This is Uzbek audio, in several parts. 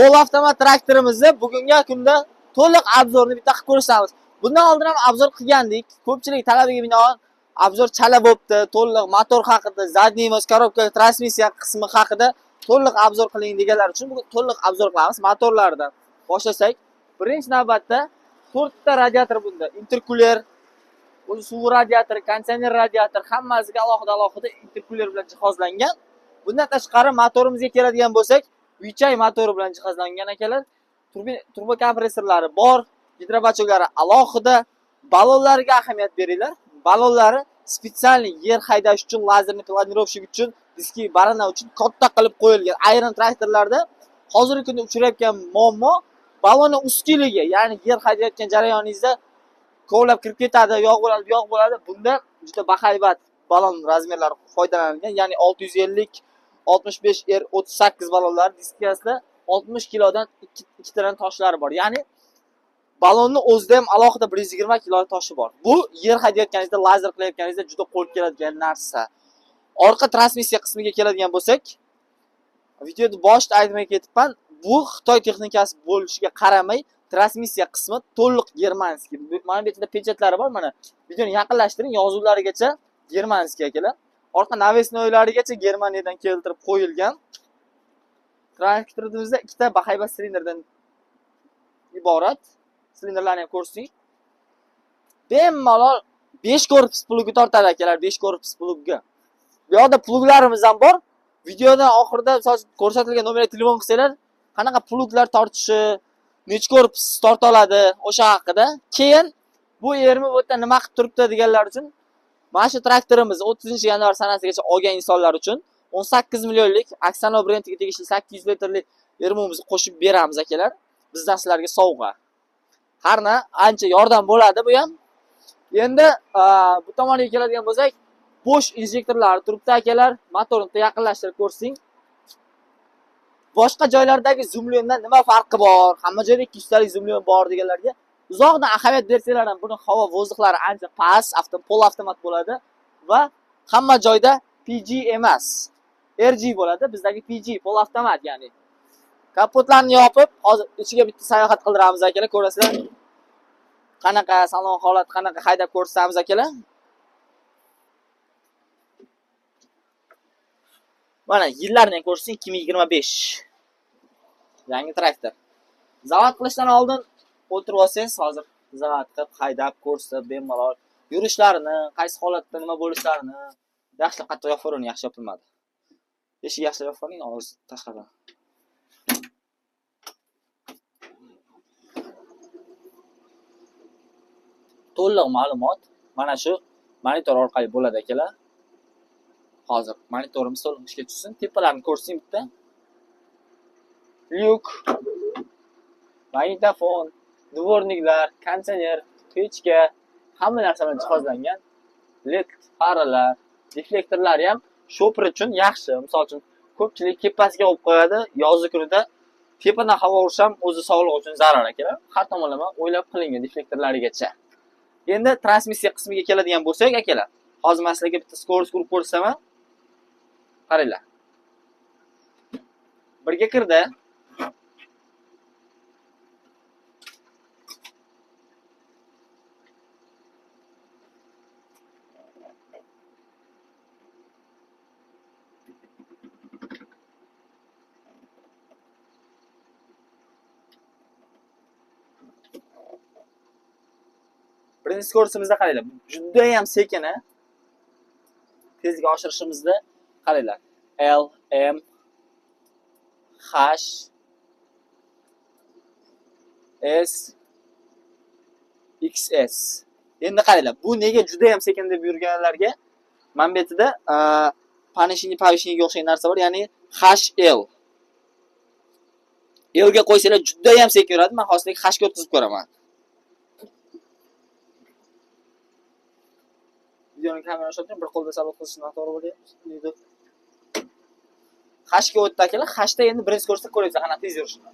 Pol avtomat traktorimizni bugungi kunda to'liq obzorni bitta qilib ko'rsatamiz. Bundan oldin ham obzor qilgandik. Ko'pchilik talabiga binoan obzor chala bo'pti. To'liq motor haqida, zadniy moz korobka, transmissiya qismi haqida to'liq obzor qiling deganlar uchun bugun to'liq obzor qilamiz. Motorlardan boshlasak, birinchi navbatda 4 ta radiator bunda. Interkuler, o'zi suv radiatori, konditsioner radiator hammasiga alohida interkuler bilan jihozlangan. Bundan tashqari motorimizga keladigan bo'lsak, uychay motori bilan jihozlangan akalar. Turbo kompressorlari bor, gidrobachoklari alohida, balonlarga ahamiyat beringlar. Balonlari spetsialniy yer haydash uchun, lazerni planirovщик uchun, diski barana uchun katta qilib qo'yilgan. Ayrim traktorlarda hozirgi kunda uchrayotgan muammo balonning ustunligi, ya'ni yer haydayotgan jarayoningizda kovlab kirib ketadi, yog' bo'ladi. Bunda juda bahaybat balon razmerlari foydalanilgan, ya'ni 650 65 R38 balonlar diskasida 60 kilodan 2 tadan toshlari bor. Ya'ni balonni o'zida ham alohida 120 kilo toshi bor. Bu yer haydayotganingizda, lazer qilayotganingizda juda qo'l keladigan narsa. Orqa transmissiya qismiga keladigan bo'lsak, videoda boshida aytmay ketibman, bu Xitoy texnikasi bo'lishiga qaramay, transmissiya qismi to'liq germanskiy. Mana bu yerda pechatlari bor, mana videoni yaqinlashtiring, yozuvlarigacha germanskiy akalar. Orqa navesnoylarigacha Germaniyadan keltirib qo'yilgan. Traktorimizda ikkita bahaybat silindrdan iborat. Silindrlarni ham ko'rsing. Bemalol 5 korpus plugi tortadi akalar, 5 korpus plugi. Bu yerda pluglarimiz ham bor. Videoda oxirida ko'rsatilgan nomerga telefon qilsanglar, qanaqa pluglar tortishi, nech korpus torta oladi, o'sha haqida. Keyin bu yermi bu yerda nima qilib turibdi deganlar uchun mana shu traktorimizni 30-yanvar sanasigacha olgan insonlar uchun 18 millionlik Aksano brendiga tegishli 800 litrli ermovimizni qo'shib beramiz akalar. Bizdan sizlarga sovg'a. Harna ancha yordam bo'ladi bu ham. Endi bu tomonga keladigan bo'lsak, bo'sh injektorlar turibdi akalar. Motorni yaqinlashtirib ko'rsing. Boshqa joylardagi zoomliondan nima farqi bor? Hamma joyda 200 talik zoomlion bor deganlarga uzoqdan ahamiyat bersanglar ham buni havo vozdixlari ancha past, pol avtomat bo'ladi va hamma joyda PG emas, RG bo'ladi. Bizdagi PG pol avtomat, ya'ni kapotlarni yopib, hozir ichiga bitta sayohat qildiramiz akalar, ko'rasizlar. Qanaqa salon holat, qanaqa haydab ko'rsatamiz akalar. Mana yillarni ko'rsing, 2025. Yangi traktor. Zavod qilishdan oldin o'tirib olsangiz, hozir zavod qilib, haydab ko'rsatib, bemalol yurishlarini, qaysi holatda nima bo'lishlarini yaxshi qattiq yopib, yaxshi yopilmadi. Eshik yaxshi yoping, og'iz tashqaridan. To'liq ma'lumot mana shu monitor orqali bo'ladi akalar. Hozir monitorimiz to'liq ishga tushsin. Tepalarni ko'rsing bitta. Lyuk, magnitofon, dvorniklar, konditsioner, pechka, hamma narsa bilan jihozlangan. LED faralar, deflektorlari ham shopir uchun yaxshi. Misol uchun ko'pchilik tepasiga olib qo'yadi, yozgi kunida tepadan havo urish ham o'zi sog'liq uchun zarar akalar. Har tomonlama o'ylab qilingan deflektorlarigacha. Endi transmissiya qismiga keladigan bo'lsak akalar, hozir men sizlarga bitta skorost urib ko'rsaman. Qaranglar. Birga kirdi. Birinchi skorsimizda qaranglar. Juda ham sekin, tezlik oshirishimizda qaranglar. L, M, H, S, XS. Endi qaranglar, bu nega juda ham sekin deb yurganlarga mana bu yerda pavishiniga o'xshagan narsa bor, ya'ni HL. L ga qo'ysanglar juda ham sekin yuradi. Men hozir H ga o'tkazib ko'raman. Videoni kamera ochib, bir qo'lda sal o'tkazishni to'g'ri bo'lyapti. Hashga o'tdi akalar. Hashda endi birinchi skorsda ko'ryapsiz qanaqa tez yurishini.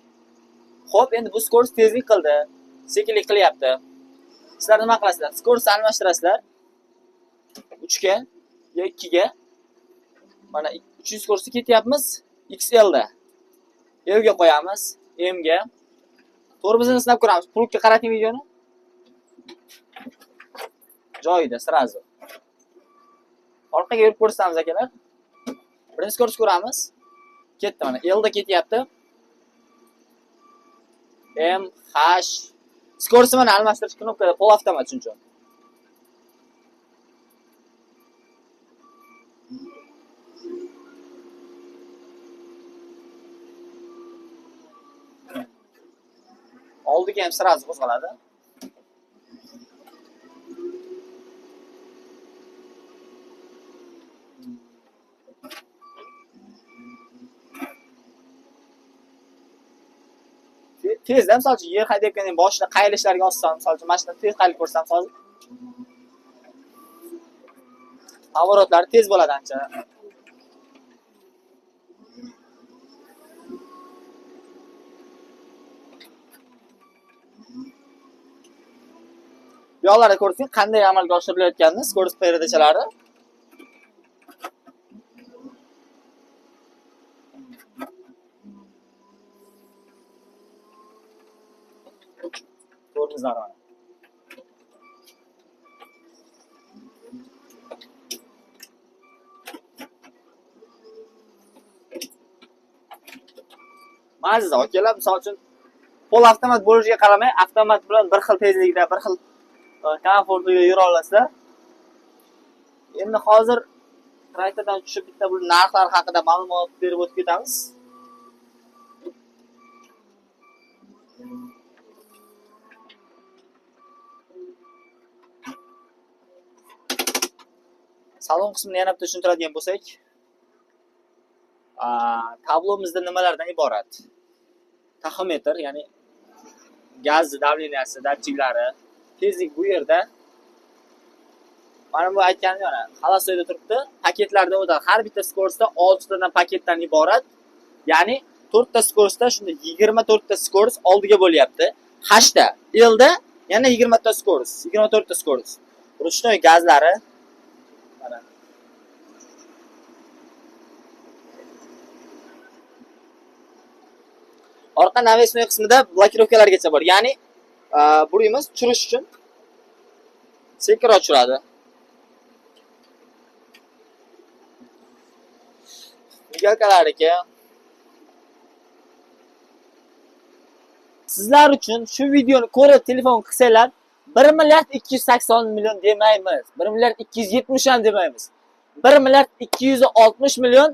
Xo'p, endi bu skors tezlik qildi, sekinlik qilyapti. Sizlar nima qilasizlar? Skorsni almashtirasizlar. 3 ga yo 2 ga. Mana 300 skorsga ketyapmiz. XL da. L ga qo'yamiz. M'ga. Tormozini sinab ko'ramiz. Pultga qarating videoni. Joyida, srazu. Orqaga yurib ko'rsatamiz akalar. Birinchi skorost ko'ramiz. Ketdi mana. Elda ketyapti. M, H. Skorosini mana almashtirish knopkada pol avtomat shuncha. Oldiga ham srazu qo'zg'aladi. Tezda misol uchun yer haydayotgandan boshida qayilishlariga olsam, misol uchun mashina tez qayilib ko'rsam, hozir avorotlari tez bo'ladi ancha. Bu yoqlarda ko'rsang, qanday amalga oshirilayotganini, skorost peredachalari. Tormozlar mana. Aziz akalar, misol uchun pol avtomat bo'lishiga qaramay, avtomat bilan bir xil tezlikda, bir xil komfortda yura olasizlar. Endi hozir traktordan tushib bitta bu narxlar haqida ma'lumot berib o'tib ketamiz. Salon qismini yana bitta tushuntiradigan bo'lsak, tablomizda nimalardan iborat? Taxometr, ya'ni gaz davleniyasi, datchiklari, tezlik bu yerda. Mana bu aytganim yana xalosoyda turibdi. Paketlarda o'tadi. Har bitta skorosda 6 tadan paketdan iborat. Ya'ni 4 ta skorosda shunda 24 ta skoros oldiga bo'lyapti. Hda, Lda yana 20 ta skoros, 24 ta skoros. Ruchnoy gazlari mana. Orqa navesnoy qismida blokirovkalargacha bor. Ya'ni burimiz tushirish uchun sekinroq tushiradi. Migalkalarga sizlar uchun shu videoni ko'rib telefon qilsanglar 1 milliard 280 million demaymiz. 1 milliard 270 ham demaymiz. 1 milliard 260 million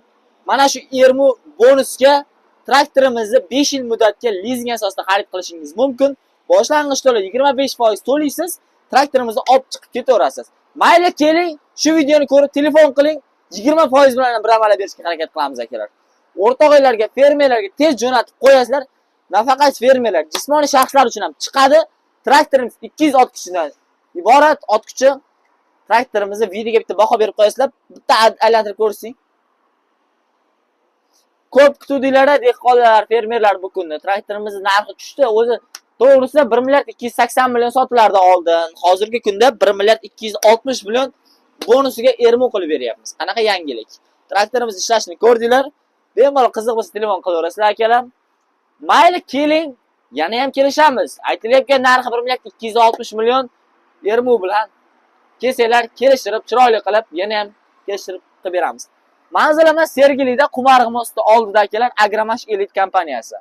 mana shu ERMU bonusga traktorimizni 5 yil muddatga lizing asosida xarid qilishingiz mumkin. Boshlang'ich to'lov 25% to'laysiz, traktorimizni olib chiqib ketaverasiz. Mayli keling, shu videoni ko'rib telefon qiling, 20% bilan bir amala berishga harakat qilamiz akalar. O'rtoqlarga, fermerlarga tez jo'natib qo'yasizlar. Nafaqat fermerlar, jismoniy shaxslar uchun ham chiqadi. Traktorimiz 200 ot kuchidan iborat. Ot kuchi traktorimizni videoga bitta baho berib qo'yasizlar. Bitta aylantirib ko'rsing. Ko'p kutuvdilar dehqonlar, fermerlar bu kunda. Traktorimizning narxi tushdi. O'zi to'g'risida 1 milliard 280 million sotilardi oldin. Hozirgi kunda 1 milliard 260 million bonusiga ERMU qilib beryapmiz. Qanaqa yangilik? Traktorimiz ishlashini ko'rdinglar. Bemalol qiziq bo'lsa telefon qilaverasizlar akalar. Mayli keling, yana ham kelishamiz. Aytilayotgan narxi 1 milliard 260 million ERMU bilan kelsanglar, kelishtirib, chiroyli qilib, yana ham kelishtirib qilib beramiz. Manzilimiz Sergelida Qumarg'im usti oldida akalar, Agromash Elite kompaniyasi.